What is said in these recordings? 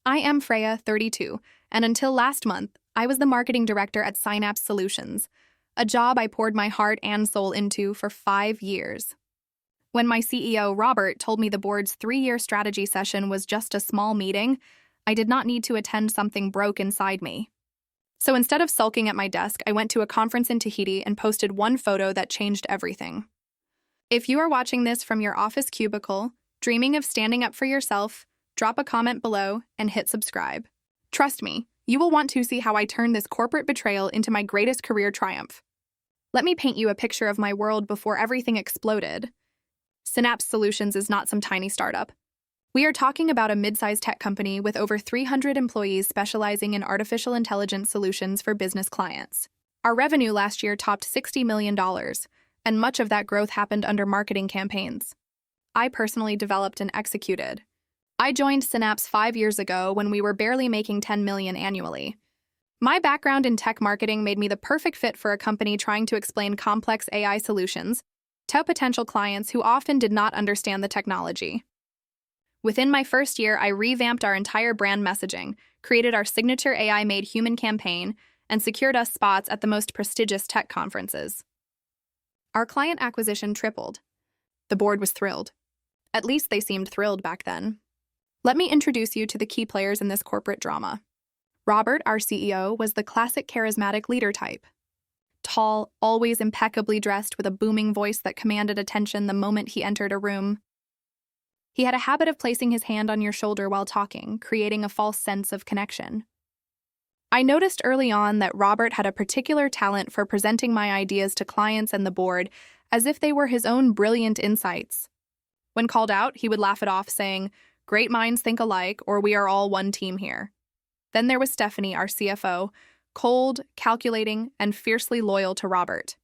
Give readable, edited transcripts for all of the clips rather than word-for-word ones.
I am Freya, 32, and until last month, I was the marketing director at Synapse Solutions, a job I poured my heart and soul into for 5 years. When my CEO, Robert, told me the board's 3-year strategy session was just a small meeting, I did not need to attend. Something broke inside me. So instead of sulking at my desk, I went to a conference in Tahiti and posted one photo that changed everything. If you are watching this from your office cubicle, dreaming of standing up for yourself, drop a comment below and hit subscribe. Trust me, you will want to see how I turned this corporate betrayal into my greatest career triumph. Let me paint you a picture of my world before everything exploded. Synapse Solutions is not some tiny startup. We are talking about a mid-sized tech company with over 300 employees specializing in artificial intelligence solutions for business clients. Our revenue last year topped $60 million, and much of that growth happened under marketing campaigns I personally developed and executed. I joined Synapse 5 years ago when we were barely making $10 million annually. My background in tech marketing made me the perfect fit for a company trying to explain complex AI solutions to potential clients who often did not understand the technology. Within my first year, I revamped our entire brand messaging, created our signature AI-made human campaign, and secured us spots at the most prestigious tech conferences. Our client acquisition tripled. The board was thrilled. At least they seemed thrilled back then. Let me introduce you to the key players in this corporate drama. Robert, our CEO, was the classic charismatic leader type. Tall, always impeccably dressed with a booming voice that commanded attention the moment he entered a room. He had a habit of placing his hand on your shoulder while talking, creating a false sense of connection. I noticed early on that Robert had a particular talent for presenting my ideas to clients and the board as if they were his own brilliant insights. When called out, he would laugh it off, saying, "Great minds think alike," or "We are all one team here." Then there was Stephanie, our CFO, cold, calculating, and fiercely loyal to Robert.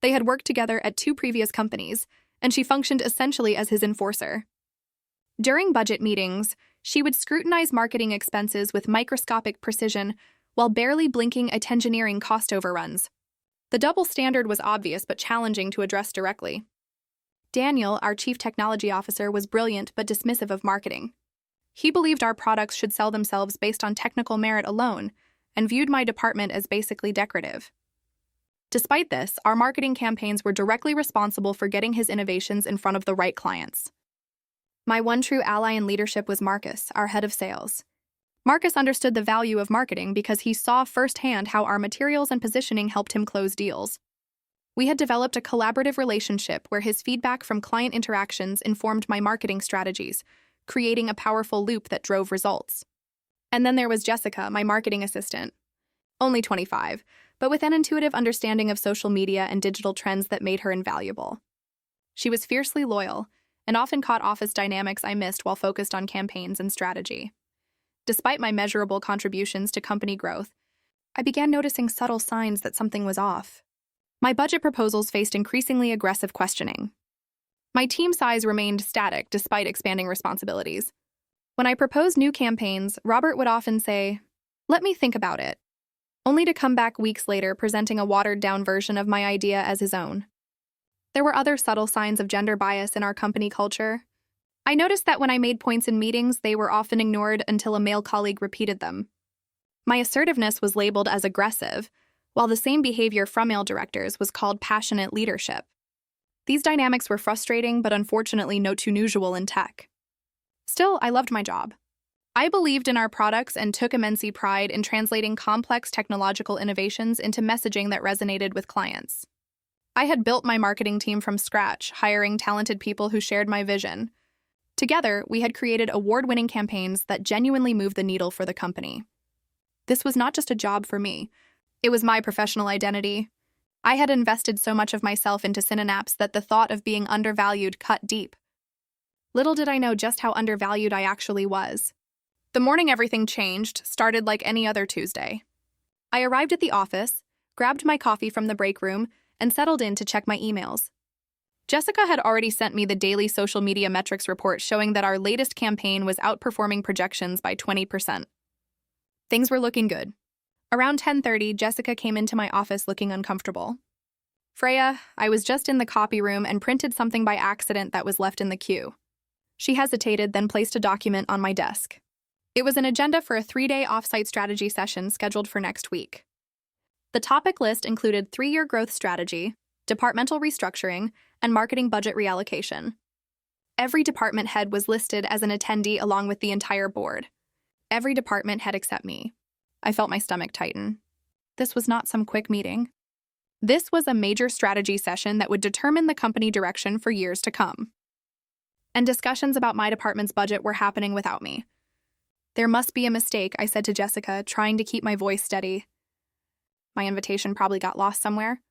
They had worked together at 2 previous companies, and she functioned essentially as his enforcer. During budget meetings, she would scrutinize marketing expenses with microscopic precision while barely blinking at engineering cost overruns. The double standard was obvious but challenging to address directly. Daniel, our chief technology officer, was brilliant but dismissive of marketing. He believed our products should sell themselves based on technical merit alone and viewed my department as basically decorative. Despite this, our marketing campaigns were directly responsible for getting his innovations in front of the right clients. My one true ally in leadership was Marcus, our head of sales. Marcus understood the value of marketing because he saw firsthand how our materials and positioning helped him close deals. We had developed a collaborative relationship where his feedback from client interactions informed my marketing strategies, creating a powerful loop that drove results. And then there was Jessica, my marketing assistant. Only 25, but with an intuitive understanding of social media and digital trends that made her invaluable. She was fiercely loyal and often caught office dynamics I missed while focused on campaigns and strategy. Despite my measurable contributions to company growth, I began noticing subtle signs that something was off. My budget proposals faced increasingly aggressive questioning. My team size remained static despite expanding responsibilities. When I proposed new campaigns, Robert would often say, "Let me think about it," only to come back weeks later presenting a watered-down version of my idea as his own. There were other subtle signs of gender bias in our company culture. I noticed that when I made points in meetings, they were often ignored until a male colleague repeated them. My assertiveness was labeled as aggressive, while the same behavior from male directors was called passionate leadership. These dynamics were frustrating, but unfortunately not too unusual in tech. Still, I loved my job. I believed in our products and took immense pride in translating complex technological innovations into messaging that resonated with clients. I had built my marketing team from scratch, hiring talented people who shared my vision. Together, we had created award-winning campaigns that genuinely moved the needle for the company. This was not just a job for me. It was my professional identity. I had invested so much of myself into Synapse that the thought of being undervalued cut deep. Little did I know just how undervalued I actually was. The morning everything changed started like any other Tuesday. I arrived at the office, grabbed my coffee from the break room, and settled in to check my emails. Jessica had already sent me the daily social media metrics report showing that our latest campaign was outperforming projections by 20%. Things were looking good. Around 10:30, Jessica came into my office looking uncomfortable. "Freya, I was just in the copy room and printed something by accident that was left in the queue." She hesitated, then placed a document on my desk. It was an agenda for a 3-day offsite strategy session scheduled for next week. The topic list included 3-year growth strategy, departmental restructuring, and marketing budget reallocation. Every department head was listed as an attendee along with the entire board. Every department head except me. I felt my stomach tighten. This was not some quick meeting. This was a major strategy session that would determine the company direction for years to come. And discussions about my department's budget were happening without me. There must be a mistake, I said to Jessica, trying to keep my voice steady. My invitation probably got lost somewhere.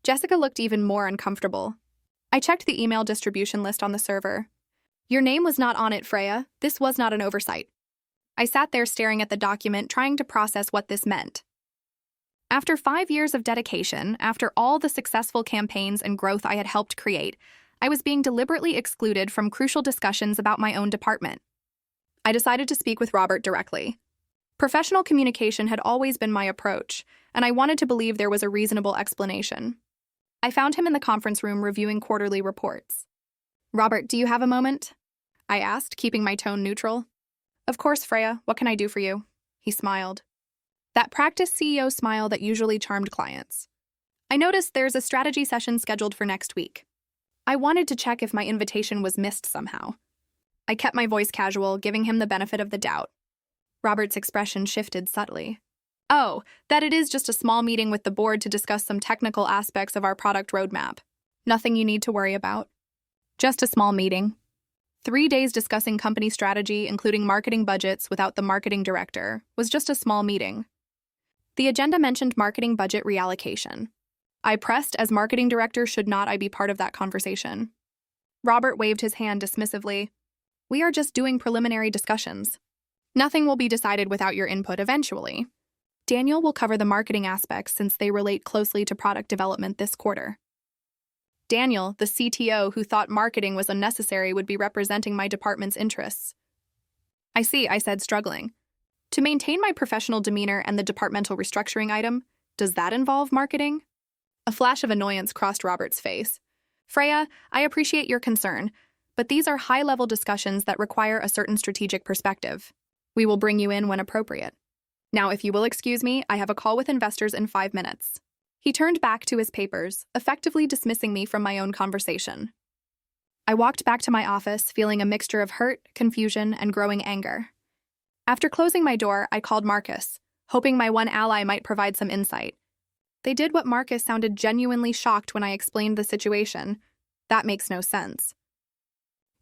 Jessica looked even more uncomfortable. I checked the email distribution list on the server. Your name was not on it, Freya. This was not an oversight. I sat there staring at the document, trying to process what this meant. After 5 years of dedication, after all the successful campaigns and growth I had helped create, I was being deliberately excluded from crucial discussions about my own department. I decided to speak with Robert directly. Professional communication had always been my approach, and I wanted to believe there was a reasonable explanation. I found him in the conference room reviewing quarterly reports. Robert, do you have a moment? I asked, keeping my tone neutral. Of course, Freya. What can I do for you? He smiled. That practice CEO smile that usually charmed clients. I noticed there's a strategy session scheduled for next week. I wanted to check if my invitation was missed somehow. I kept my voice casual, giving him the benefit of the doubt. Robert's expression shifted subtly. Oh, that it is just a small meeting with the board to discuss some technical aspects of our product roadmap. Nothing you need to worry about. Just a small meeting. 3 days discussing company strategy, including marketing budgets without the marketing director, was just a small meeting. The agenda mentioned marketing budget reallocation. I pressed as marketing director should not I be part of that conversation. Robert waved his hand dismissively. We are just doing preliminary discussions. Nothing will be decided without your input eventually. Daniel will cover the marketing aspects since they relate closely to product development this quarter. Daniel, the CTO who thought marketing was unnecessary, would be representing my department's interests. I see, I said, struggling. To maintain my professional demeanor and the departmental restructuring item, does that involve marketing? A flash of annoyance crossed Robert's face. Freya, I appreciate your concern, but these are high-level discussions that require a certain strategic perspective. We will bring you in when appropriate. Now, if you will excuse me, I have a call with investors in 5 minutes. He turned back to his papers, effectively dismissing me from my own conversation. I walked back to my office, feeling a mixture of hurt, confusion, and growing anger. After closing my door, I called Marcus, hoping my one ally might provide some insight. They did what Marcus sounded genuinely shocked when I explained the situation. That makes no sense.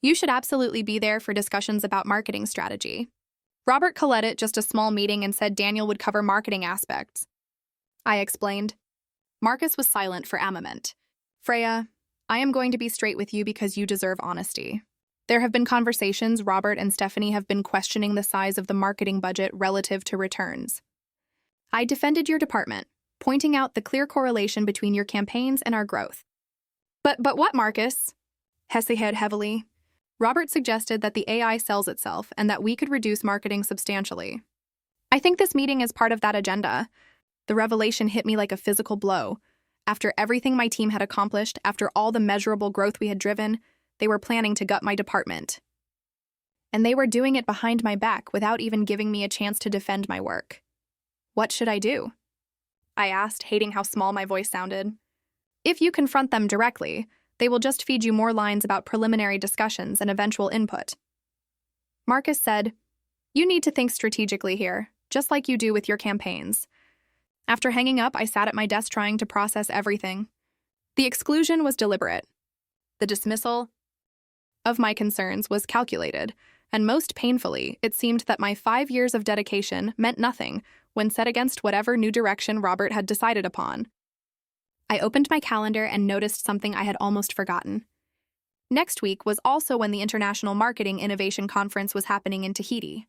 You should absolutely be there for discussions about marketing strategy. Robert called it just a small meeting and said Daniel would cover marketing aspects. I explained. Marcus was silent for a moment. Freya, I am going to be straight with you because you deserve honesty. There have been conversations Robert and Stephanie have been questioning the size of the marketing budget relative to returns. I defended your department, pointing out the clear correlation between your campaigns and our growth. But what, Marcus? Hesse held heavily. Robert suggested that the AI sells itself and that we could reduce marketing substantially. I think this meeting is part of that agenda. The revelation hit me like a physical blow. After everything my team had accomplished, after all the measurable growth we had driven, they were planning to gut my department. And they were doing it behind my back without even giving me a chance to defend my work. What should I do? I asked, hating how small my voice sounded. If you confront them directly, they will just feed you more lines about preliminary discussions and eventual input. Marcus said, You need to think strategically here, just like you do with your campaigns. After hanging up, I sat at my desk trying to process everything. The exclusion was deliberate. The dismissal of my concerns was calculated, and most painfully, it seemed that my 5 years of dedication meant nothing when set against whatever new direction Robert had decided upon. I opened my calendar and noticed something I had almost forgotten. Next week was also when the International Marketing Innovation Conference was happening in Tahiti.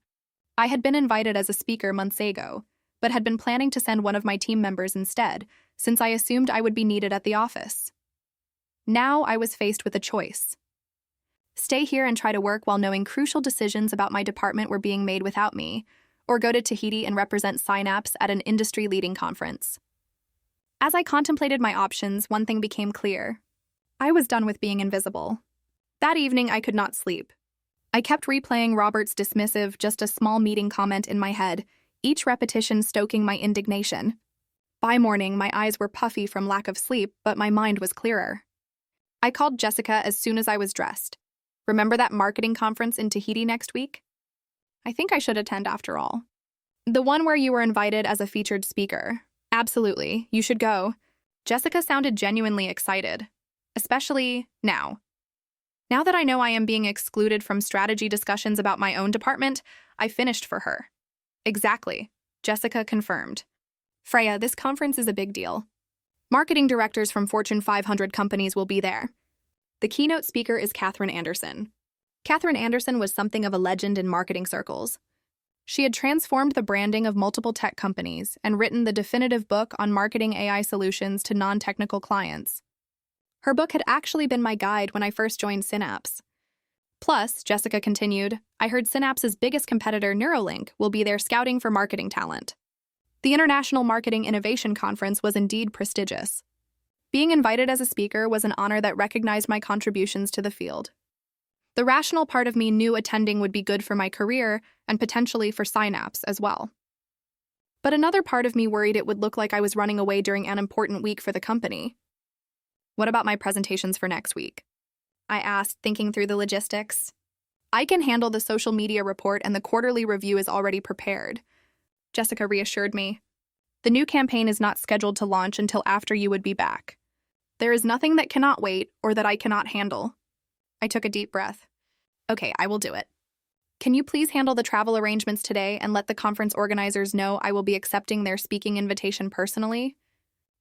I had been invited as a speaker months ago, but had been planning to send one of my team members instead, since I assumed I would be needed at the office. Now I was faced with a choice. Stay here and try to work while knowing crucial decisions about my department were being made without me, or go to Tahiti and represent Synapse at an industry-leading conference. As I contemplated my options, one thing became clear. I was done with being invisible. That evening, I could not sleep. I kept replaying Robert's dismissive, just a small meeting comment in my head, each repetition stoking my indignation. By morning, my eyes were puffy from lack of sleep, but my mind was clearer. I called Jessica as soon as I was dressed. Remember that marketing conference in Tahiti next week? I think I should attend after all. The one where you were invited as a featured speaker. Absolutely, you should go. Jessica sounded genuinely excited, especially now. Now that I know I am being excluded from strategy discussions about my own department, I finished for her. Exactly, Jessica confirmed. Freya, this conference is a big deal. Marketing directors from Fortune 500 companies will be there. The keynote speaker is Catherine Anderson. Catherine Anderson was something of a legend in marketing circles. She had transformed the branding of multiple tech companies and written the definitive book on marketing AI solutions to non-technical clients. Her book had actually been my guide when I first joined Synapse. Plus, Jessica continued, I heard Synapse's biggest competitor, Neuralink, will be there scouting for marketing talent. The International Marketing Innovation Conference was indeed prestigious. Being invited as a speaker was an honor that recognized my contributions to the field. The rational part of me knew attending would be good for my career and potentially for Synapse as well. But another part of me worried it would look like I was running away during an important week for the company. What about my presentations for next week? I asked, thinking through the logistics. I can handle the social media report and the quarterly review is already prepared. Jessica reassured me. The new campaign is not scheduled to launch until after you would be back. There is nothing that cannot wait or that I cannot handle. I took a deep breath. Okay, I will do it. Can you please handle the travel arrangements today and let the conference organizers know I will be accepting their speaking invitation personally?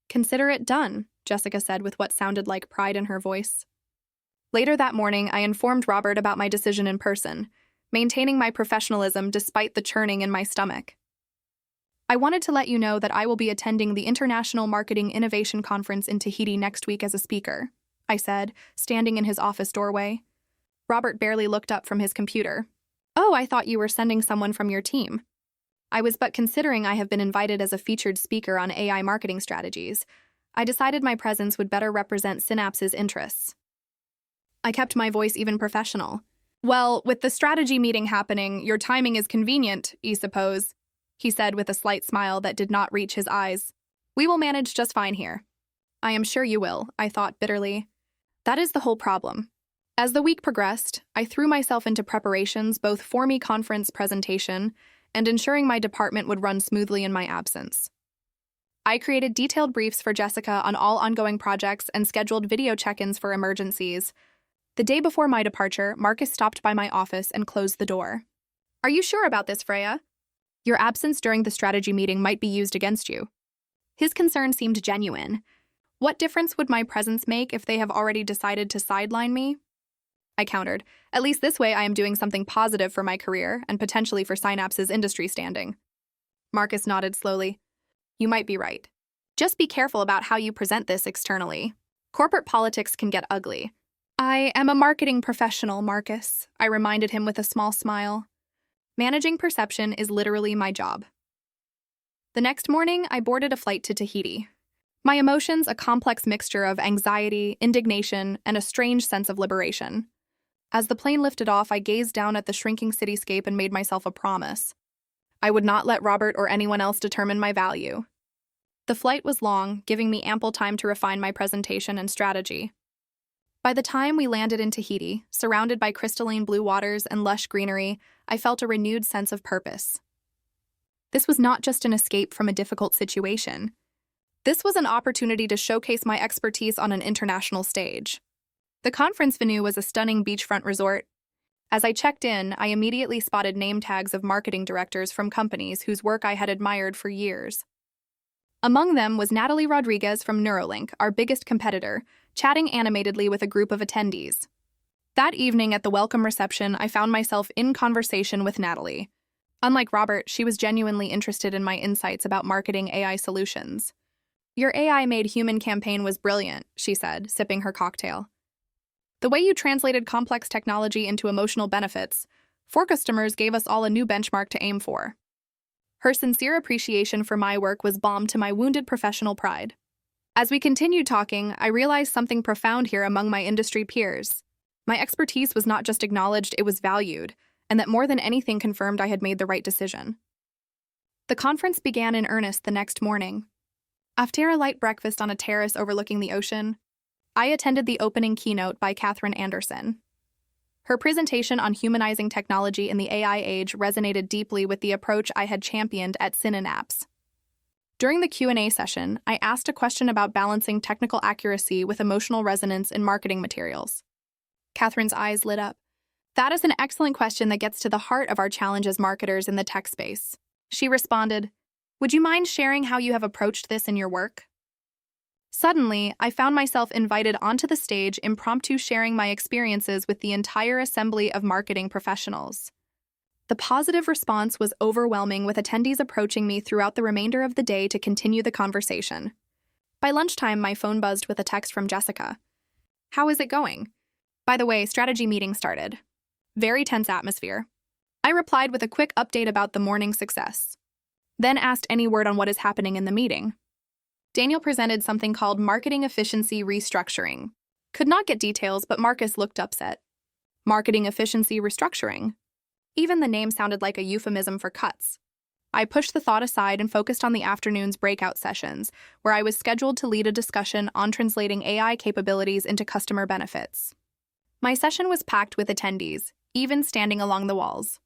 Consider it done, Jessica said with what sounded like pride in her voice. Later that morning, I informed Robert about my decision in person, maintaining my professionalism despite the churning in my stomach. I wanted to let you know that I will be attending the International Marketing Innovation Conference in Tahiti next week as a speaker, I said, standing in his office doorway. Robert barely looked up from his computer. Oh, I thought you were sending someone from your team. I was but considering I have been invited as a featured speaker on AI marketing strategies. I decided my presence would better represent Synapse's interests. I kept my voice even professional. Well, with the strategy meeting happening, your timing is convenient, I suppose, he said with a slight smile that did not reach his eyes. We will manage just fine here. I am sure you will, I thought bitterly. That is the whole problem. As the week progressed, I threw myself into preparations both for my conference presentation and ensuring my department would run smoothly in my absence. I created detailed briefs for Jessica on all ongoing projects and scheduled video check-ins for emergencies. The day before my departure, Marcus stopped by my office and closed the door. Are you sure about this, Freya? Your absence during the strategy meeting might be used against you. His concern seemed genuine. What difference would my presence make if they have already decided to sideline me? I countered. At least this way I am doing something positive for my career and potentially for Synapse's industry standing. Marcus nodded slowly. You might be right. Just be careful about how you present this externally. Corporate politics can get ugly. I am a marketing professional, Marcus, I reminded him with a small smile. Managing perception is literally my job. The next morning, I boarded a flight to Tahiti. My emotions a complex mixture of anxiety, indignation, and a strange sense of liberation. As the plane lifted off, I gazed down at the shrinking cityscape and made myself a promise. I would not let Robert or anyone else determine my value. The flight was long, giving me ample time to refine my presentation and strategy. By the time we landed in Tahiti, surrounded by crystalline blue waters and lush greenery, I felt a renewed sense of purpose. This was not just an escape from a difficult situation. This was an opportunity to showcase my expertise on an international stage. The conference venue was a stunning beachfront resort. As I checked in, I immediately spotted name tags of marketing directors from companies whose work I had admired for years. Among them was Natalie Rodriguez from Neuralink, our biggest competitor, chatting animatedly with a group of attendees. That evening at the welcome reception, I found myself in conversation with Natalie. Unlike Robert, she was genuinely interested in my insights about marketing AI solutions. Your AI-made human campaign was brilliant, she said, sipping her cocktail. The way you translated complex technology into emotional benefits, for customers gave us all a new benchmark to aim for. Her sincere appreciation for my work was balm to my wounded professional pride. As we continued talking, I realized something profound here among my industry peers. My expertise was not just acknowledged, it was valued, and that more than anything confirmed I had made the right decision. The conference began in earnest the next morning. After a light breakfast on a terrace overlooking the ocean, I attended the opening keynote by Catherine Anderson. Her presentation on humanizing technology in the AI age resonated deeply with the approach I had championed at Synapse. During the Q&A session, I asked a question about balancing technical accuracy with emotional resonance in marketing materials. Catherine's eyes lit up. That is an excellent question that gets to the heart of our challenge as marketers in the tech space. She responded, "Would you mind sharing how you have approached this in your work?" Suddenly, I found myself invited onto the stage, impromptu sharing my experiences with the entire assembly of marketing professionals. The positive response was overwhelming, with attendees approaching me throughout the remainder of the day to continue the conversation. By lunchtime, my phone buzzed with a text from Jessica. "How is it going? By the way, strategy meeting started." Very tense atmosphere. I replied with a quick update about the morning's success, then asked any word on what is happening in the meeting. Daniel presented something called marketing efficiency restructuring. Could not get details, but Marcus looked upset. Marketing efficiency restructuring. Even the name sounded like a euphemism for cuts. I pushed the thought aside and focused on the afternoon's breakout sessions, where I was scheduled to lead a discussion on translating AI capabilities into customer benefits. My session was packed with attendees, even standing along the walls.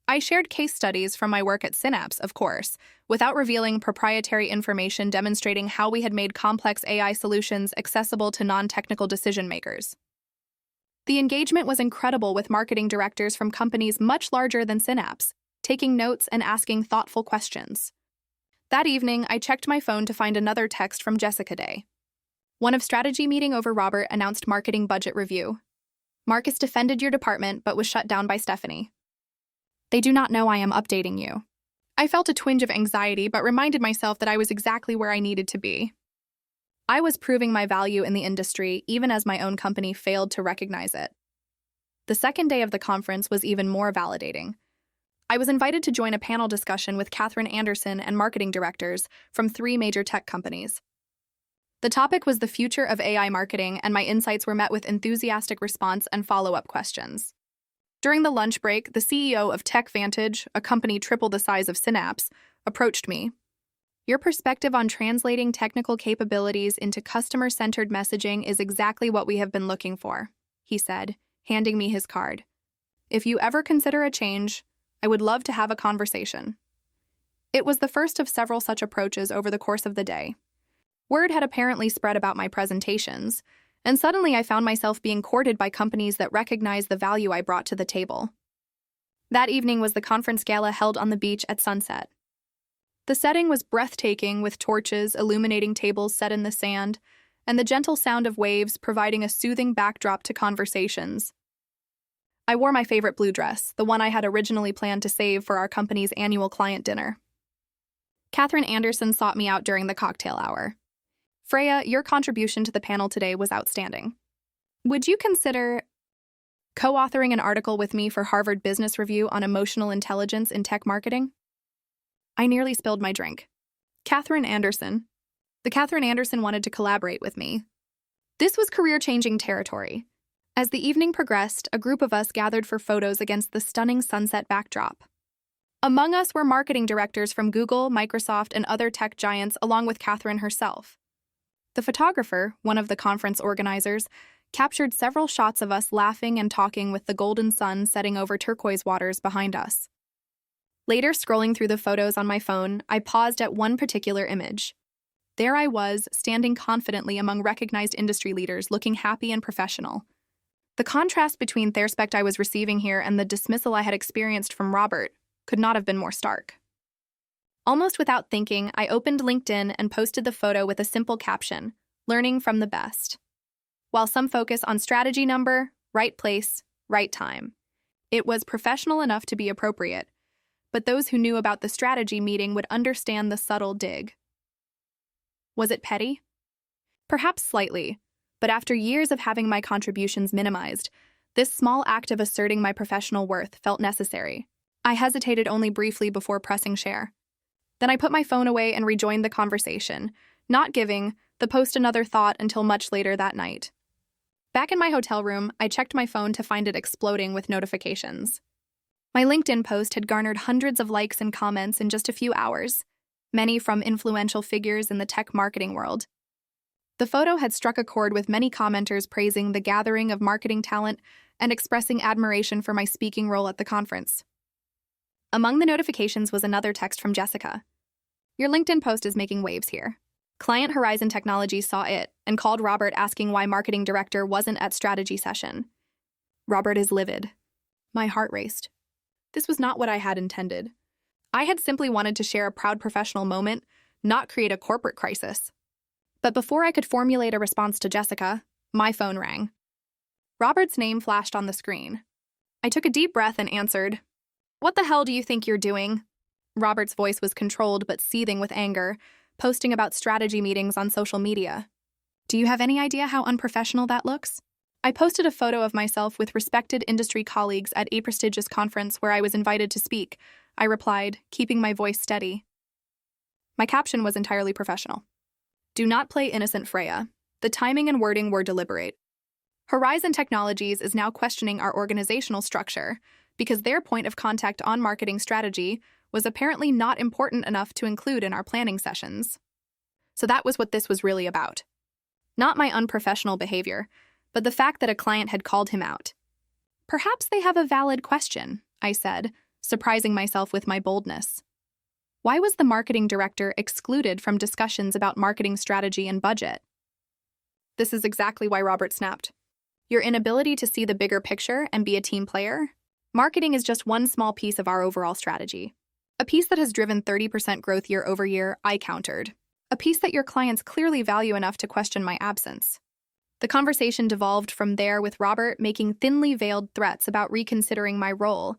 I shared case studies from my work at Synapse, of course, without revealing proprietary information demonstrating how we had made complex AI solutions accessible to non-technical decision-makers. The engagement was incredible, with marketing directors from companies much larger than Synapse, taking notes and asking thoughtful questions. That evening, I checked my phone to find another text from Jessica Day. One of strategy meeting over, Robert announced marketing budget review. Marcus defended your department but was shut down by Stephanie. They do not know I am updating you. I felt a twinge of anxiety but reminded myself that I was exactly where I needed to be. I was proving my value in the industry even as my own company failed to recognize it. The second day of the conference was even more validating. I was invited to join a panel discussion with Catherine Anderson and marketing directors from 3 major tech companies. The topic was the future of AI marketing, and my insights were met with enthusiastic response and follow-up questions. During the lunch break, the CEO of TechVantage, a company triple the size of Synapse, approached me. "Your perspective on translating technical capabilities into customer-centered messaging is exactly what we have been looking for," he said, handing me his card. "If you ever consider a change, I would love to have a conversation." It was the first of several such approaches over the course of the day. Word had apparently spread about my presentations, and suddenly I found myself being courted by companies that recognized the value I brought to the table. That evening was the conference gala held on the beach at sunset. The setting was breathtaking, with torches illuminating tables set in the sand, and the gentle sound of waves providing a soothing backdrop to conversations. I wore my favorite blue dress, the one I had originally planned to save for our company's annual client dinner. Catherine Anderson sought me out during the cocktail hour. "Freya, your contribution to the panel today was outstanding. Would you consider co-authoring an article with me for Harvard Business Review on emotional intelligence in tech marketing?" I nearly spilled my drink. Catherine Anderson. The Catherine Anderson wanted to collaborate with me. This was career-changing territory. As the evening progressed, a group of us gathered for photos against the stunning sunset backdrop. Among us were marketing directors from Google, Microsoft, and other tech giants, along with Catherine herself. The photographer, one of the conference organizers, captured several shots of us laughing and talking with the golden sun setting over turquoise waters behind us. Later, scrolling through the photos on my phone, I paused at one particular image. There I was, standing confidently among recognized industry leaders, looking happy and professional. The contrast between the respect I was receiving here and the dismissal I had experienced from Robert could not have been more stark. Almost without thinking, I opened LinkedIn and posted the photo with a simple caption, "Learning from the best." While some focus on strategy number, right place, right time, it was professional enough to be appropriate, but those who knew about the strategy meeting would understand the subtle dig. Was it petty? Perhaps slightly, but after years of having my contributions minimized, this small act of asserting my professional worth felt necessary. I hesitated only briefly before pressing share. Then I put my phone away and rejoined the conversation, not giving the post another thought until much later that night. Back in my hotel room, I checked my phone to find it exploding with notifications. My LinkedIn post had garnered hundreds of likes and comments in just a few hours, many from influential figures in the tech marketing world. The photo had struck a chord with many commenters praising the gathering of marketing talent and expressing admiration for my speaking role at the conference. Among the notifications was another text from Jessica. "Your LinkedIn post is making waves here." Client Horizon Technologies saw it and called Robert asking why marketing director wasn't at strategy session. Robert is livid. My heart raced. This was not what I had intended. I had simply wanted to share a proud professional moment, not create a corporate crisis. But before I could formulate a response to Jessica, my phone rang. Robert's name flashed on the screen. I took a deep breath and answered, "What the hell do you think you're doing?" Robert's voice was controlled but seething with anger, posting about strategy meetings on social media. "Do you have any idea how unprofessional that looks?" I posted a photo of myself with respected industry colleagues at a prestigious conference where I was invited to speak. I replied, keeping my voice steady. My caption was entirely professional. "Do not play innocent, Freya. The timing and wording were deliberate. Horizon Technologies is now questioning our organizational structure because their point of contact on marketing strategy was apparently not important enough to include in our planning sessions." So that was what this was really about. Not my unprofessional behavior, but the fact that a client had called him out. "Perhaps they have a valid question," I said, surprising myself with my boldness. Why was the marketing director excluded from discussions about marketing strategy and budget? This is exactly why Robert snapped. Your inability to see the bigger picture and be a team player? Marketing is just one small piece of our overall strategy. A piece that has driven 30% growth year over year, I countered. A piece that your clients clearly value enough to question my absence. The conversation devolved from there, with Robert making thinly veiled threats about reconsidering my role,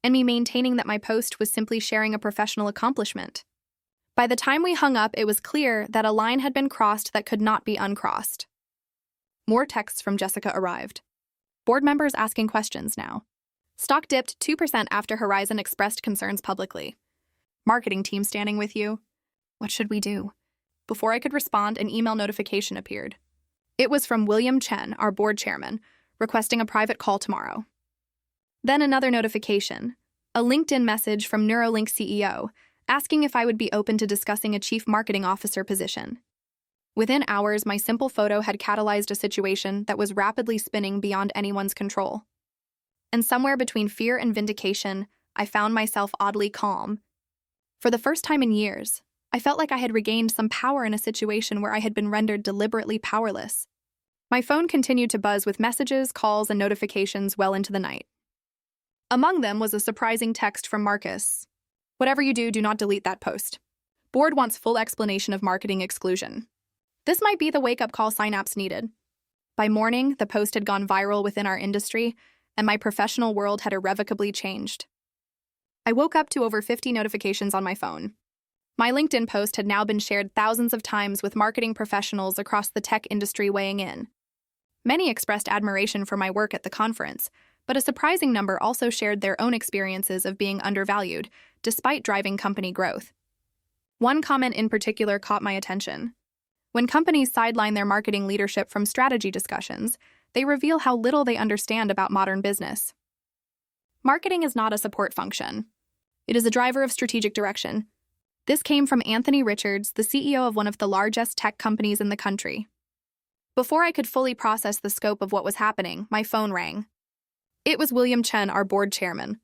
and me maintaining that my post was simply sharing a professional accomplishment. By the time we hung up, it was clear that a line had been crossed that could not be uncrossed. More texts from Jessica arrived. Board members asking questions now. Stock dipped 2% after Horizon expressed concerns publicly. Marketing team standing with you. What should we do? Before I could respond, an email notification appeared. It was from William Chen, our board chairman, requesting a private call tomorrow. Then another notification, a LinkedIn message from Neuralink CEO, asking if I would be open to discussing a chief marketing officer position. Within hours, my simple photo had catalyzed a situation that was rapidly spinning beyond anyone's control. And somewhere between fear and vindication, I found myself oddly calm. For the first time in years, I felt like I had regained some power in a situation where I had been rendered deliberately powerless. My phone continued to buzz with messages, calls, and notifications well into the night. Among them was a surprising text from Marcus. "Whatever you do, do not delete that post. Board wants full explanation of marketing exclusion." This might be the wake-up call Synapse needed. By morning, the post had gone viral within our industry, and my professional world had irrevocably changed. I woke up to over 50 notifications on my phone. My LinkedIn post had now been shared thousands of times, with marketing professionals across the tech industry weighing in. Many expressed admiration for my work at the conference, but a surprising number also shared their own experiences of being undervalued, despite driving company growth. One comment in particular caught my attention. When companies sideline their marketing leadership from strategy discussions, they reveal how little they understand about modern business. Marketing is not a support function. It is a driver of strategic direction. This came from Anthony Richards, the CEO of one of the largest tech companies in the country. Before I could fully process the scope of what was happening, my phone rang. It was William Chen, our board chairman.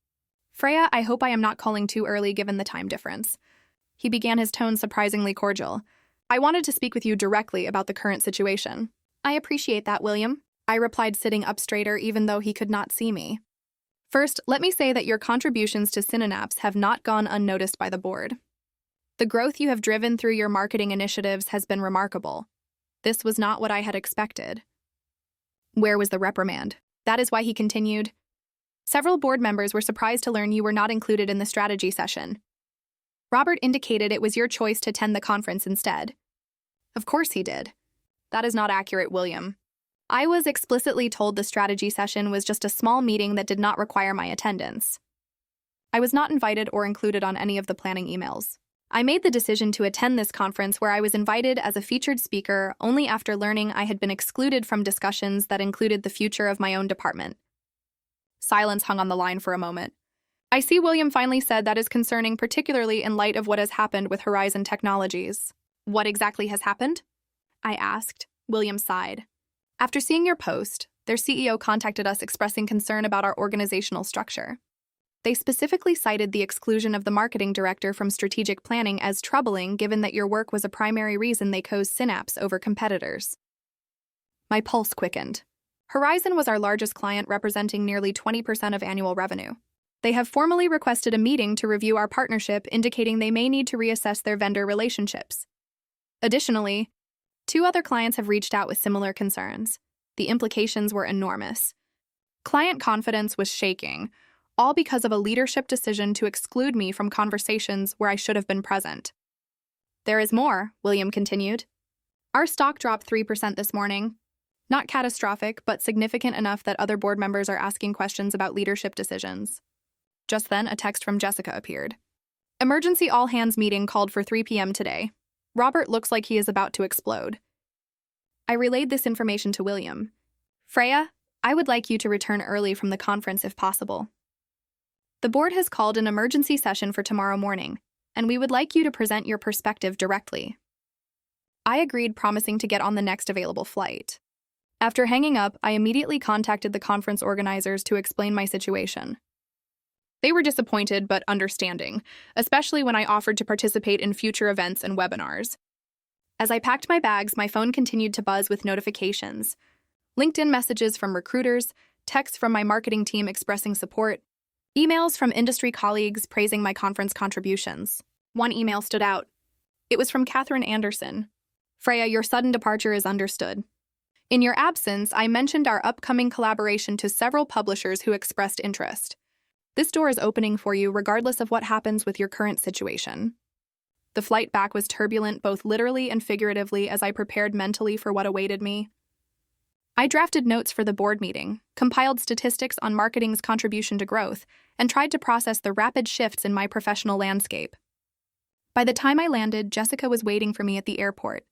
"Freya, I hope I am not calling too early given the time difference." He began, his tone surprisingly cordial. "I wanted to speak with you directly about the current situation." "I appreciate that, William," I replied, sitting up straighter even though he could not see me. "First, let me say that your contributions to Synapse have not gone unnoticed by the board. The growth you have driven through your marketing initiatives has been remarkable. This was not what I had expected." Where was the reprimand? That is why he continued. "Several board members were surprised to learn you were not included in the strategy session. Robert indicated it was your choice to attend the conference instead." "Of course he did." "That is not accurate, William. I was explicitly told the strategy session was just a small meeting that did not require my attendance. I was not invited or included on any of the planning emails." I made the decision to attend this conference where I was invited as a featured speaker only after learning I had been excluded from discussions that included the future of my own department. Silence hung on the line for a moment. I see William finally said that is concerning, particularly in light of what has happened with Horizon Technologies. What exactly has happened? I asked. William sighed. After seeing your post, their CEO contacted us expressing concern about our organizational structure. They specifically cited the exclusion of the marketing director from strategic planning as troubling, given that your work was a primary reason they chose Synapse over competitors. My pulse quickened. Horizon was our largest client, representing nearly 20% of annual revenue. They have formally requested a meeting to review our partnership, indicating they may need to reassess their vendor relationships. Additionally, 2 other clients have reached out with similar concerns. The implications were enormous. Client confidence was shaking, all because of a leadership decision to exclude me from conversations where I should have been present. There is more, William continued. Our stock dropped 3% this morning. Not catastrophic, but significant enough that other board members are asking questions about leadership decisions. Just then, a text from Jessica appeared. Emergency all-hands meeting called for 3 p.m. today. Robert looks like he is about to explode. I relayed this information to William. Freya, I would like you to return early from the conference if possible. The board has called an emergency session for tomorrow morning, and we would like you to present your perspective directly. I agreed, promising to get on the next available flight. After hanging up, I immediately contacted the conference organizers to explain my situation. They were disappointed but understanding, especially when I offered to participate in future events and webinars. As I packed my bags, my phone continued to buzz with notifications. LinkedIn messages from recruiters, texts from my marketing team expressing support, emails from industry colleagues praising my conference contributions. One email stood out. It was from Catherine Anderson. Freya, your sudden departure is understood. In your absence, I mentioned our upcoming collaboration to several publishers who expressed interest. This door is opening for you regardless of what happens with your current situation. The flight back was turbulent both literally and figuratively as I prepared mentally for what awaited me. I drafted notes for the board meeting, compiled statistics on marketing's contribution to growth, and tried to process the rapid shifts in my professional landscape. By the time I landed, Jessica was waiting for me at the airport.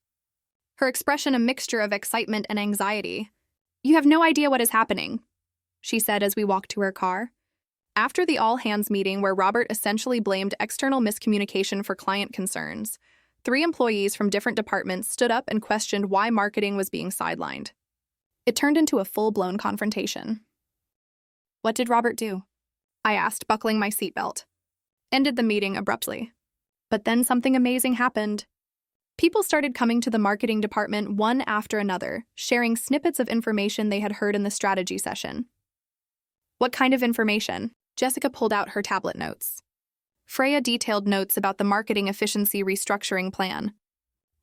Her expression a mixture of excitement and anxiety. You have no idea what is happening, she said as we walked to her car. After the all-hands meeting where Robert essentially blamed external miscommunication for client concerns, 3 employees from different departments stood up and questioned why marketing was being sidelined. It turned into a full-blown confrontation. What did Robert do? I asked, buckling my seatbelt. Ended the meeting abruptly. But then something amazing happened. People started coming to the marketing department one after another, sharing snippets of information they had heard in the strategy session. What kind of information? Jessica pulled out her tablet notes. Freya detailed notes about the marketing efficiency restructuring plan.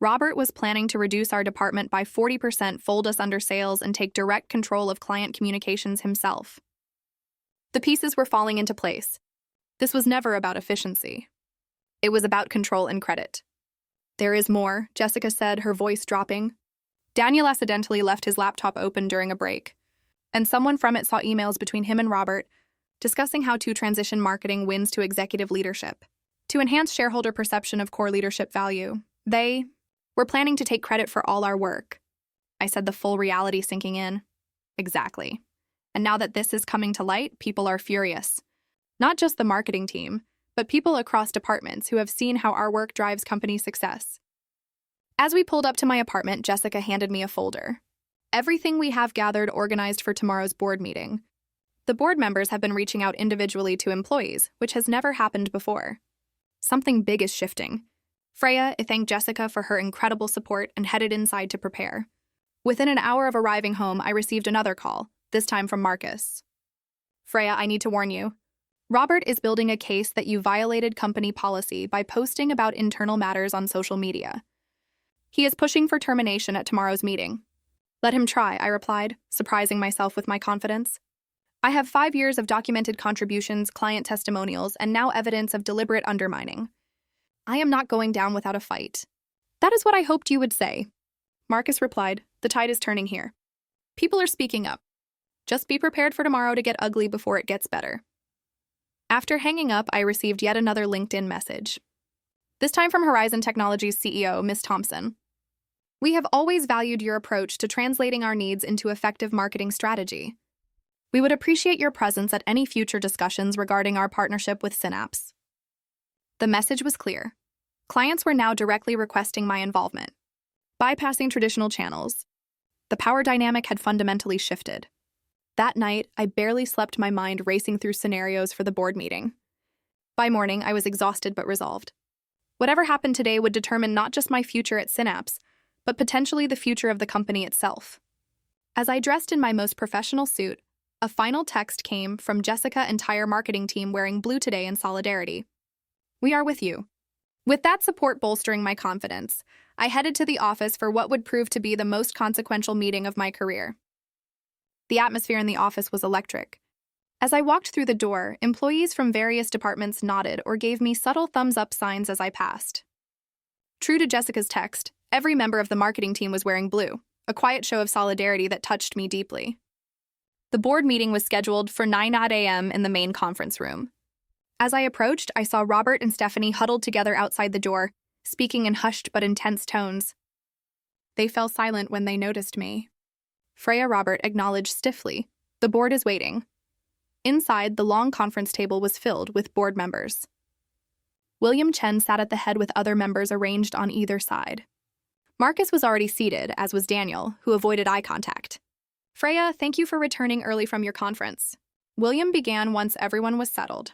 Robert was planning to reduce our department by 40%, fold us under sales, and take direct control of client communications himself. The pieces were falling into place. This was never about efficiency. It was about control and credit. There is more, Jessica said, her voice dropping. Daniel accidentally left his laptop open during a break, and someone from it saw emails between him and Robert discussing how to transition marketing wins to executive leadership. To enhance shareholder perception of core leadership value, they were planning to take credit for all our work. I said, the full reality sinking in. Exactly. And now that this is coming to light, people are furious. Not just the marketing team, but people across departments who have seen how our work drives company success. As we pulled up to my apartment, Jessica handed me a folder. Everything we have gathered organized for tomorrow's board meeting. The board members have been reaching out individually to employees, which has never happened before. Something big is shifting. Freya thanked Jessica for her incredible support and headed inside to prepare. Within an hour of arriving home, I received another call, this time from Marcus. Freya, I need to warn you. Robert is building a case that you violated company policy by posting about internal matters on social media. He is pushing for termination at tomorrow's meeting. Let him try, I replied, surprising myself with my confidence. I have 5 years of documented contributions, client testimonials, and now evidence of deliberate undermining. I am not going down without a fight. That is what I hoped you would say. Marcus replied, the tide is turning here. People are speaking up. Just be prepared for tomorrow to get ugly before it gets better. After hanging up, I received yet another LinkedIn message. This time from Horizon Technologies CEO, Ms. Thompson. We have always valued your approach to translating our needs into effective marketing strategy. We would appreciate your presence at any future discussions regarding our partnership with Synapse. The message was clear. Clients were now directly requesting my involvement, bypassing traditional channels. The power dynamic had fundamentally shifted. That night, I barely slept, my mind racing through scenarios for the board meeting. By morning, I was exhausted but resolved. Whatever happened today would determine not just my future at Synapse, but potentially the future of the company itself. As I dressed in my most professional suit, a final text came from Jessica's entire marketing team wearing blue today in solidarity. We are with you. With that support bolstering my confidence, I headed to the office for what would prove to be the most consequential meeting of my career. The atmosphere in the office was electric. As I walked through the door, employees from various departments nodded or gave me subtle thumbs-up signs as I passed. True to Jessica's text, every member of the marketing team was wearing blue, a quiet show of solidarity that touched me deeply. The board meeting was scheduled for 9 a.m. in the main conference room. As I approached, I saw Robert and Stephanie huddled together outside the door, speaking in hushed but intense tones. They fell silent when they noticed me. Freya Robert acknowledged stiffly. The board is waiting. Inside, the long conference table was filled with board members. William Chen sat at the head with other members arranged on either side. Marcus was already seated, as was Daniel, who avoided eye contact. Freya, thank you for returning early from your conference. William began once everyone was settled.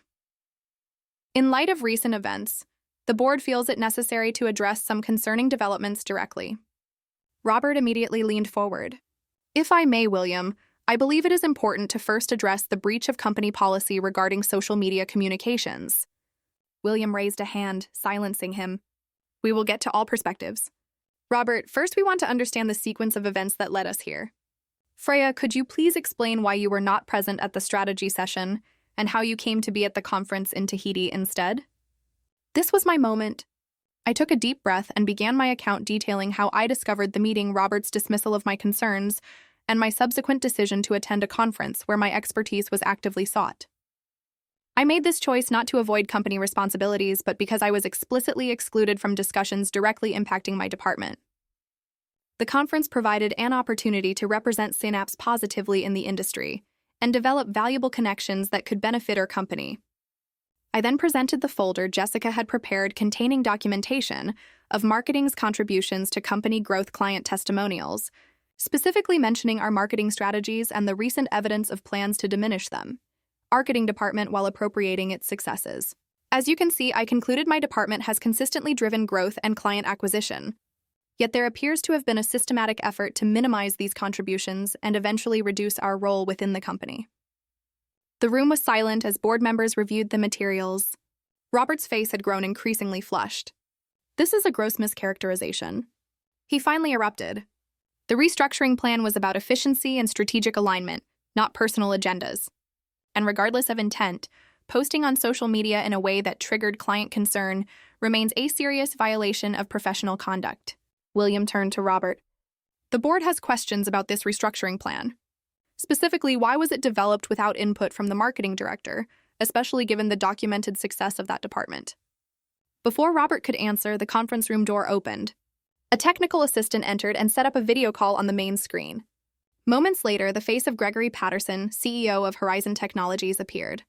In light of recent events, the board feels it necessary to address some concerning developments directly. Robert immediately leaned forward. If I may, William, I believe it is important to first address the breach of company policy regarding social media communications. William raised a hand, silencing him. We will get to all perspectives. Robert, first we want to understand the sequence of events that led us here. Freya, could you please explain why you were not present at the strategy session and how you came to be at the conference in Tahiti instead? This was my moment. I took a deep breath and began my account detailing how I discovered the meeting, Robert's dismissal of my concerns, and my subsequent decision to attend a conference where my expertise was actively sought. I made this choice not to avoid company responsibilities, but because I was explicitly excluded from discussions directly impacting my department. The conference provided an opportunity to represent Synapse positively in the industry and develop valuable connections that could benefit our company. I then presented the folder Jessica had prepared containing documentation of marketing's contributions to company growth, client testimonials, specifically mentioning our marketing strategies and the recent evidence of plans to diminish them. Marketing department while appropriating its successes. As you can see, I concluded my department has consistently driven growth and client acquisition. Yet there appears to have been a systematic effort to minimize these contributions and eventually reduce our role within the company. The room was silent as board members reviewed the materials. Robert's face had grown increasingly flushed. This is a gross mischaracterization. He finally erupted. The restructuring plan was about efficiency and strategic alignment, not personal agendas. And regardless of intent, posting on social media in a way that triggered client concern remains a serious violation of professional conduct. William turned to Robert. The board has questions about this restructuring plan. Specifically, why was it developed without input from the marketing director, especially given the documented success of that department? Before Robert could answer, the conference room door opened. A technical assistant entered and set up a video call on the main screen. Moments later, the face of Gregory Patterson, CEO of Horizon Technologies, appeared.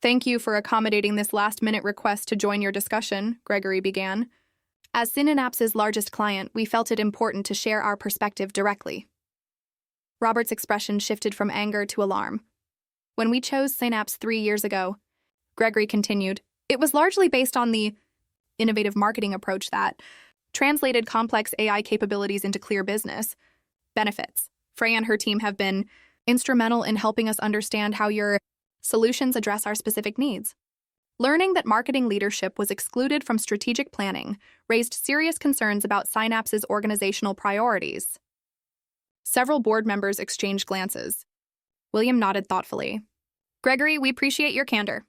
Thank you for accommodating this last-minute request to join your discussion, Gregory began. As Synapse's largest client, we felt it important to share our perspective directly. Robert's expression shifted from anger to alarm. When we chose Synapse 3 years ago, Gregory continued, it was largely based on the innovative marketing approach that translated complex AI capabilities into clear business benefits. Freya and her team have been instrumental in helping us understand how your solutions address our specific needs. Learning that marketing leadership was excluded from strategic planning raised serious concerns about Synapse's organizational priorities. Several board members exchanged glances. William nodded thoughtfully. Gregory, we appreciate your candor.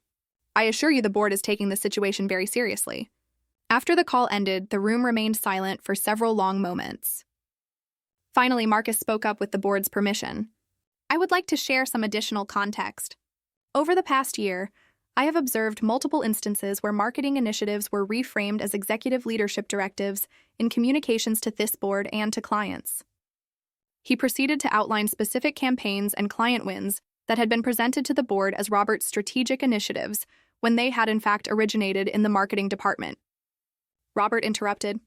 I assure you the board is taking this situation very seriously. After the call ended, the room remained silent for several long moments. Finally, Marcus spoke up with the board's permission. I would like to share some additional context. Over the past year, I have observed multiple instances where marketing initiatives were reframed as executive leadership directives in communications to this board and to clients. He proceeded to outline specific campaigns and client wins that had been presented to the board as Robert's strategic initiatives when they had in fact originated in the marketing department. Robert interrupted.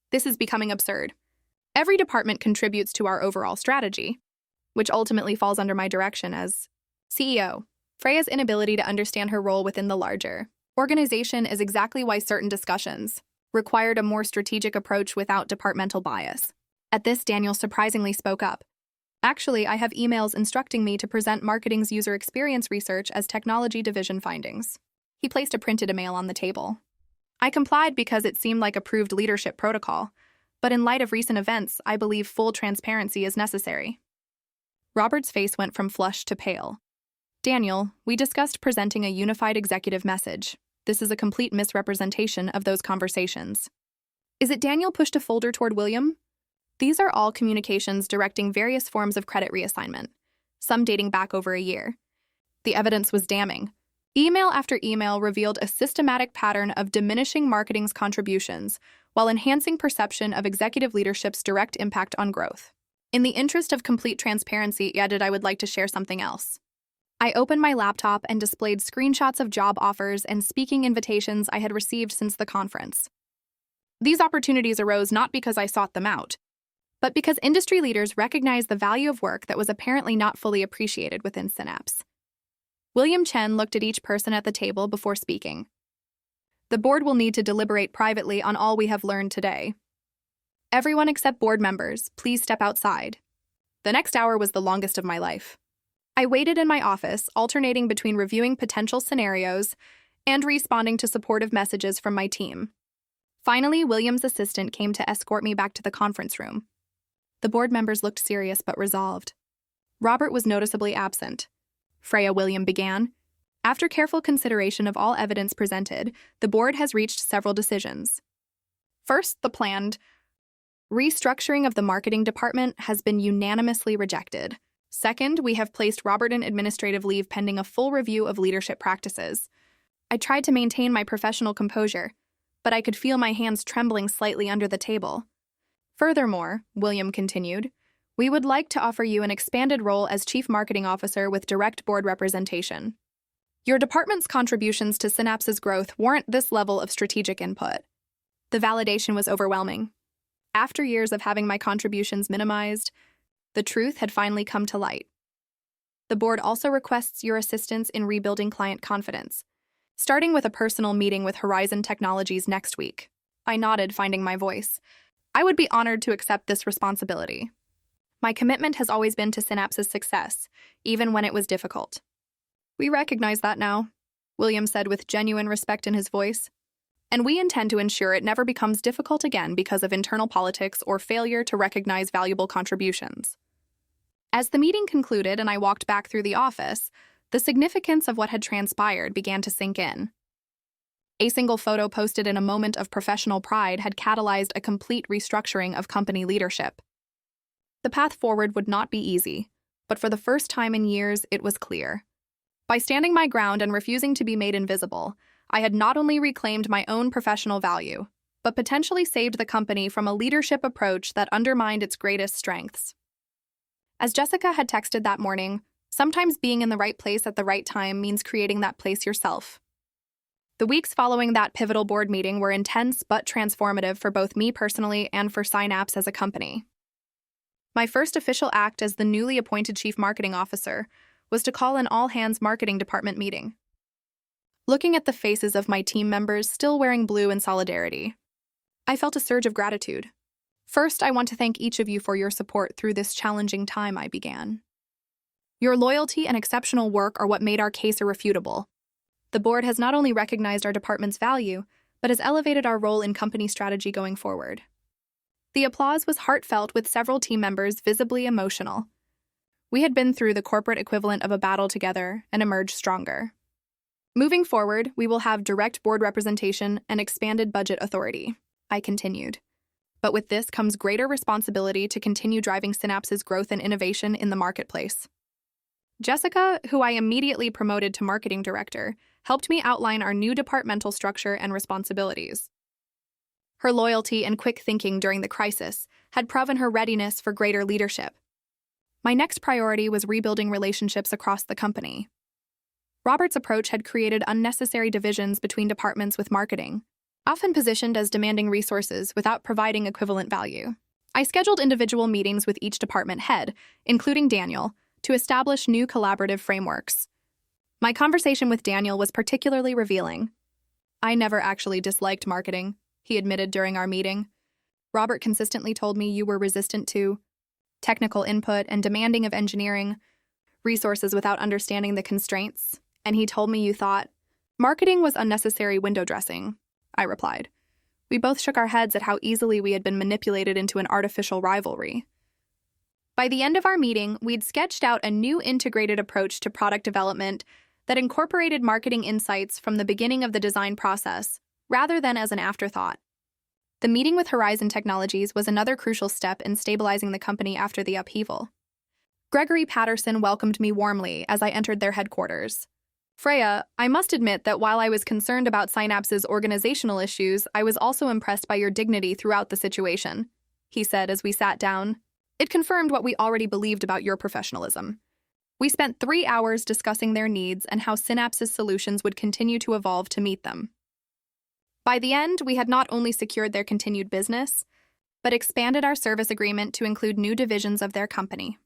This is becoming absurd. Every department contributes to our overall strategy, which ultimately falls under my direction as CEO. Freya's inability to understand her role within the larger organization is exactly why certain discussions required a more strategic approach without departmental bias. At this, Daniel surprisingly spoke up. Actually, I have emails instructing me to present marketing's user experience research as technology division findings. He placed a printed email on the table. I complied because it seemed like approved leadership protocol, but in light of recent events, I believe full transparency is necessary. Robert's face went from flushed to pale. Daniel, we discussed presenting a unified executive message. This is a complete misrepresentation of those conversations. Is it Daniel pushed a folder toward William? These are all communications directing various forms of credit reassignment, some dating back over a year. The evidence was damning. Email after email revealed a systematic pattern of diminishing marketing's contributions while enhancing perception of executive leadership's direct impact on growth. In the interest of complete transparency, added I would like to share something else. I opened my laptop and displayed screenshots of job offers and speaking invitations I had received since the conference. These opportunities arose not because I sought them out, but because industry leaders recognized the value of work that was apparently not fully appreciated within Synapse. William Chen looked at each person at the table before speaking. The board will need to deliberate privately on all we have learned today. Everyone except board members, please step outside. The next hour was the longest of my life. I waited in my office, alternating between reviewing potential scenarios and responding to supportive messages from my team. Finally, William's assistant came to escort me back to the conference room. The board members looked serious but resolved. Robert was noticeably absent. Freya, William began. After careful consideration of all evidence presented, the board has reached several decisions. First, the planned restructuring of the marketing department has been unanimously rejected. Second, we have placed Robert in administrative leave pending a full review of leadership practices. I tried to maintain my professional composure, but I could feel my hands trembling slightly under the table. Furthermore, William continued, we would like to offer you an expanded role as Chief Marketing Officer with direct board representation. Your department's contributions to Synapse's growth warrant this level of strategic input. The validation was overwhelming. After years of having my contributions minimized, the truth had finally come to light. The board also requests your assistance in rebuilding client confidence, starting with a personal meeting with Horizon Technologies next week. I nodded, finding my voice. I would be honored to accept this responsibility. My commitment has always been to Synapse's success, even when it was difficult. We recognize that now, William said with genuine respect in his voice, and we intend to ensure it never becomes difficult again because of internal politics or failure to recognize valuable contributions. As the meeting concluded and I walked back through the office, the significance of what had transpired began to sink in. A single photo posted in a moment of professional pride had catalyzed a complete restructuring of company leadership. The path forward would not be easy, but for the first time in years, it was clear. By standing my ground and refusing to be made invisible, I had not only reclaimed my own professional value, but potentially saved the company from a leadership approach that undermined its greatest strengths. As Jessica had texted that morning, sometimes being in the right place at the right time means creating that place yourself. The weeks following that pivotal board meeting were intense but transformative for both me personally and for Synapse as a company. My first official act as the newly appointed Chief Marketing Officer was to call an all-hands marketing department meeting. Looking at the faces of my team members still wearing blue in solidarity, I felt a surge of gratitude. First, I want to thank each of you for your support through this challenging time, I began. Your loyalty and exceptional work are what made our case irrefutable. The board has not only recognized our department's value, but has elevated our role in company strategy going forward. The applause was heartfelt, with several team members visibly emotional. We had been through the corporate equivalent of a battle together and emerged stronger. Moving forward, we will have direct board representation and expanded budget authority, I continued. But with this comes greater responsibility to continue driving Synapse's growth and innovation in the marketplace. Jessica, who I immediately promoted to marketing director, helped me outline our new departmental structure and responsibilities. Her loyalty and quick thinking during the crisis had proven her readiness for greater leadership. My next priority was rebuilding relationships across the company. Robert's approach had created unnecessary divisions between departments with marketing, often positioned as demanding resources without providing equivalent value. I scheduled individual meetings with each department head, including Daniel, to establish new collaborative frameworks. My conversation with Daniel was particularly revealing. I never actually disliked marketing, he admitted during our meeting. Robert consistently told me you were resistant to technical input and demanding of engineering resources without understanding the constraints, and he told me you thought marketing was unnecessary window dressing, I replied. We both shook our heads at how easily we had been manipulated into an artificial rivalry. By the end of our meeting, we'd sketched out a new integrated approach to product development that incorporated marketing insights from the beginning of the design process, rather than as an afterthought. The meeting with Horizon Technologies was another crucial step in stabilizing the company after the upheaval. Gregory Patterson welcomed me warmly as I entered their headquarters. Freya, I must admit that while I was concerned about Synapse's organizational issues, I was also impressed by your dignity throughout the situation, he said as we sat down. It confirmed what we already believed about your professionalism. We spent 3 hours discussing their needs and how Synapse's solutions would continue to evolve to meet them. By the end, we had not only secured their continued business, but expanded our service agreement to include new divisions of their company.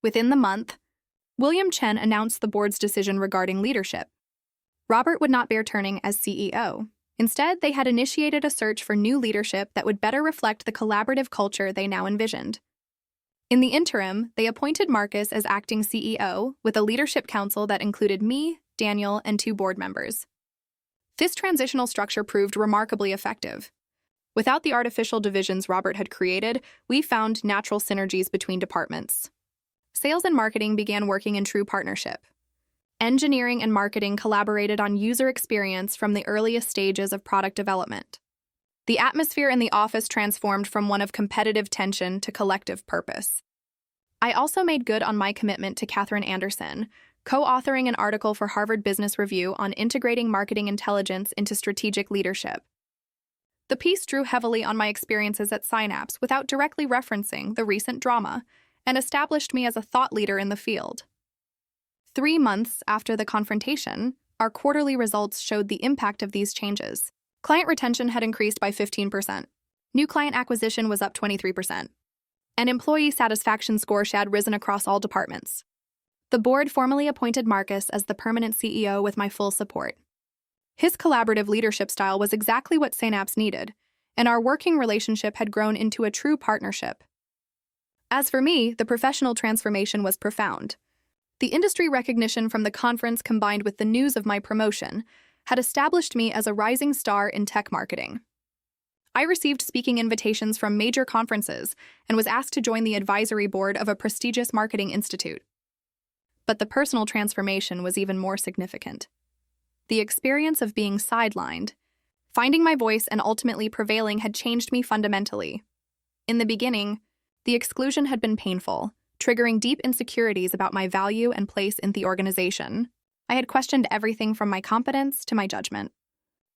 Within the month, William Chen announced the board's decision regarding leadership. Robert would not bear turning as CEO. Instead, they had initiated a search for new leadership that would better reflect the collaborative culture they now envisioned. In the interim, they appointed Marcus as acting CEO with a leadership council that included me, Daniel, and 2 board members. This transitional structure proved remarkably effective. Without the artificial divisions Robert had created, we found natural synergies between departments. Sales and marketing began working in true partnership. Engineering and marketing collaborated on user experience from the earliest stages of product development. The atmosphere in the office transformed from one of competitive tension to collective purpose. I also made good on my commitment to Catherine Anderson, co-authoring an article for Harvard Business Review on integrating marketing intelligence into strategic leadership. The piece drew heavily on my experiences at Synapse without directly referencing the recent drama, and established me as a thought leader in the field. 3 months after the confrontation, our quarterly results showed the impact of these changes. Client retention had increased by 15%. New client acquisition was up 23%. And employee satisfaction scores had risen across all departments. The board formally appointed Marcus as the permanent CEO with my full support. His collaborative leadership style was exactly what Synapse needed, and our working relationship had grown into a true partnership. As for me, the professional transformation was profound. The industry recognition from the conference combined with the news of my promotion had established me as a rising star in tech marketing. I received speaking invitations from major conferences and was asked to join the advisory board of a prestigious marketing institute. But the personal transformation was even more significant. The experience of being sidelined, finding my voice and ultimately prevailing had changed me fundamentally. In the beginning, the exclusion had been painful, triggering deep insecurities about my value and place in the organization. I had questioned everything from my competence to my judgment.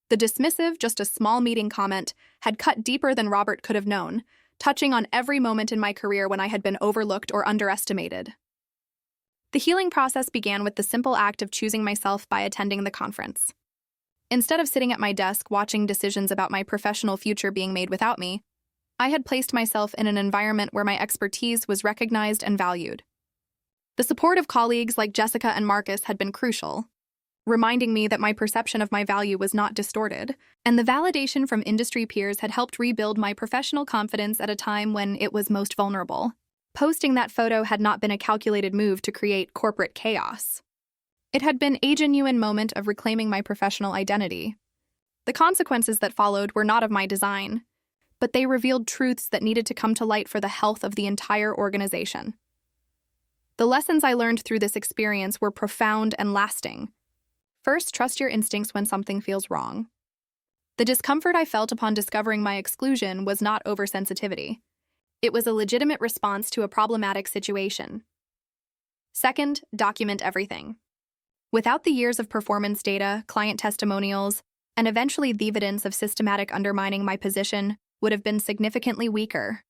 The dismissive, just a small meeting comment had cut deeper than Robert could have known, touching on every moment in my career when I had been overlooked or underestimated. The healing process began with the simple act of choosing myself by attending the conference. Instead of sitting at my desk watching decisions about my professional future being made without me, I had placed myself in an environment where my expertise was recognized and valued. The support of colleagues like Jessica and Marcus had been crucial, reminding me that my perception of my value was not distorted, and the validation from industry peers had helped rebuild my professional confidence at a time when it was most vulnerable. Posting that photo had not been a calculated move to create corporate chaos. It had been a genuine moment of reclaiming my professional identity. The consequences that followed were not of my design, but they revealed truths that needed to come to light for the health of the entire organization. The lessons I learned through this experience were profound and lasting. First, trust your instincts when something feels wrong. The discomfort I felt upon discovering my exclusion was not oversensitivity. It was a legitimate response to a problematic situation. Second, document everything. Without the years of performance data, client testimonials, and eventually the evidence of systematic undermining, my position would have been significantly weaker.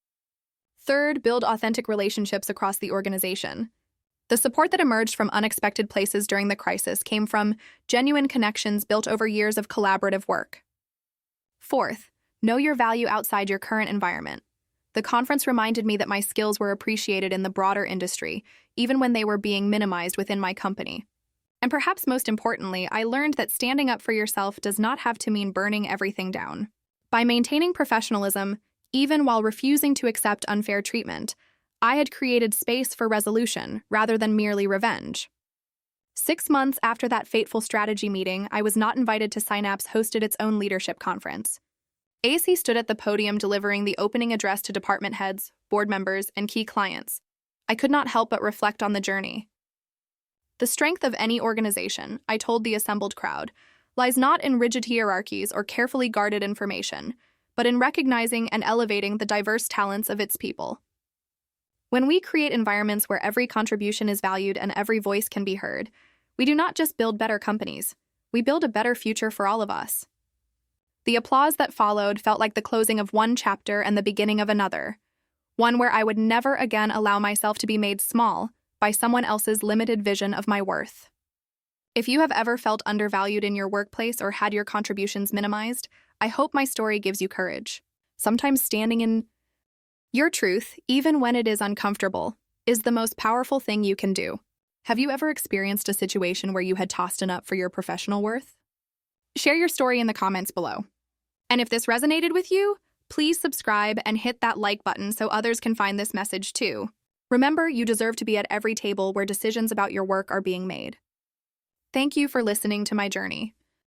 Third, build authentic relationships across the organization. The support that emerged from unexpected places during the crisis came from genuine connections built over years of collaborative work. Fourth, know your value outside your current environment. The conference reminded me that my skills were appreciated in the broader industry, even when they were being minimized within my company. And perhaps most importantly, I learned that standing up for yourself does not have to mean burning everything down. By maintaining professionalism, even while refusing to accept unfair treatment, I had created space for resolution rather than merely revenge. 6 months after that fateful strategy meeting, I was not invited to Synapse hosted its own leadership conference. AC stood at the podium delivering the opening address to department heads, board members, and key clients. I could not help but reflect on the journey. The strength of any organization, I told the assembled crowd, lies not in rigid hierarchies or carefully guarded information, but in recognizing and elevating the diverse talents of its people. When we create environments where every contribution is valued and every voice can be heard, we do not just build better companies, we build a better future for all of us. The applause that followed felt like the closing of one chapter and the beginning of another, one where I would never again allow myself to be made small by someone else's limited vision of my worth. If you have ever felt undervalued in your workplace or had your contributions minimized, I hope my story gives you courage. Sometimes standing in your truth, even when it is uncomfortable, is the most powerful thing you can do. Have you ever experienced a situation where you had tossed an up for your professional worth? Share your story in the comments below. And if this resonated with you, please subscribe and hit that like button so others can find this message too. Remember, you deserve to be at every table where decisions about your work are being made. Thank you for listening to my journey.